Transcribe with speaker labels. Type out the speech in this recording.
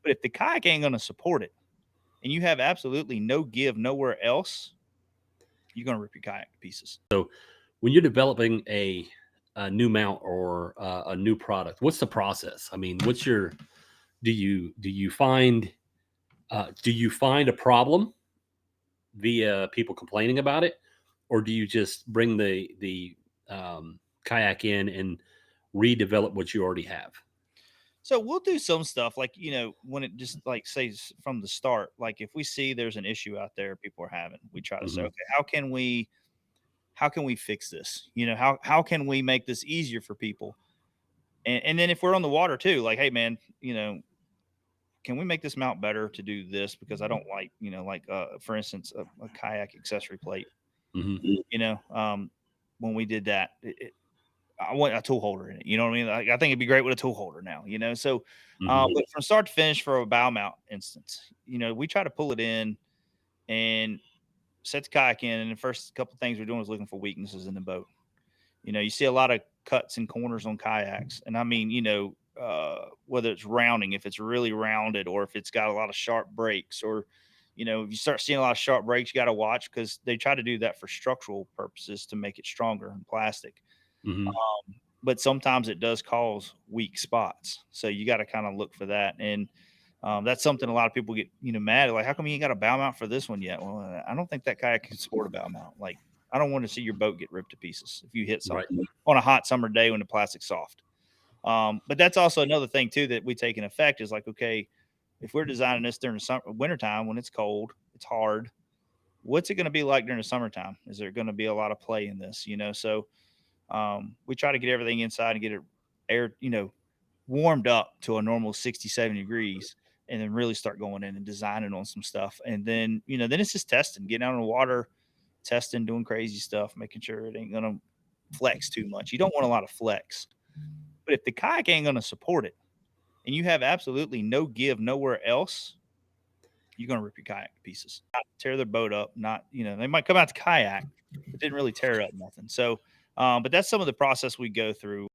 Speaker 1: But if the kayak ain't gonna support it and you have absolutely no give nowhere else, you're gonna rip your kayak to pieces.
Speaker 2: When you're developing a new mount or a new product, what's the process? I mean, what's your do you find a problem via people complaining about it, or do you just bring the kayak in and redevelop what you already have?
Speaker 1: So we'll do some stuff like, when it just like says from the start, like if we see there's an issue out there people are having, we try to say,
Speaker 2: Hmm.
Speaker 1: okay, how can we fix this? How can we make this easier for people? And then if we're on the water too, like, hey man, can we make this mount better to do this? Because I don't like, for instance, a kayak accessory plate,
Speaker 2: Hmm.
Speaker 1: you know, um, when we did that, I want a tool holder in it. You know what I mean? Like, I think it'd be great with a tool holder now. So,
Speaker 2: Hmm.
Speaker 1: but from start to finish for a bow mount instance, we try to pull it in and set the kayak in. And the first couple things we're doing is looking for weaknesses in the boat. You see a lot of cuts and corners on kayaks. And I mean, whether it's rounding, if it's really rounded or if it's got a lot of sharp breaks or, if you start seeing a lot of sharp breaks, you got to watch because they try to do that for structural purposes to make it stronger in plastic.
Speaker 2: Hmm.
Speaker 1: But sometimes it does cause weak spots. So you got to kind of look for that. And that's something a lot of people get, mad. Like, how come you ain't got a bow mount for this one yet? Well, I don't think that kayak can support a bow mount. Like, I don't want to see your boat get ripped to pieces if you hit
Speaker 2: Right.
Speaker 1: something on a hot summer day when the plastic's soft. But that's also another thing too that we take in effect is like, okay, if we're designing this during the summer, wintertime when it's cold, it's hard. What's it going to be like during the summertime? Is there going to be a lot of play in this? So we try to get everything inside and get it air, warmed up to a normal 67 degrees and then really start going in and designing on some stuff. And then, then it's just testing, getting out on the water, testing, doing crazy stuff, making sure it ain't going to flex too much. You don't want a lot of flex. But if the kayak ain't going to support it and you have absolutely no give nowhere else, you're going to rip your kayak to pieces. Not tear their boat up. Not, they might come out to kayak, but didn't really tear up nothing. So, but that's some of the process we go through.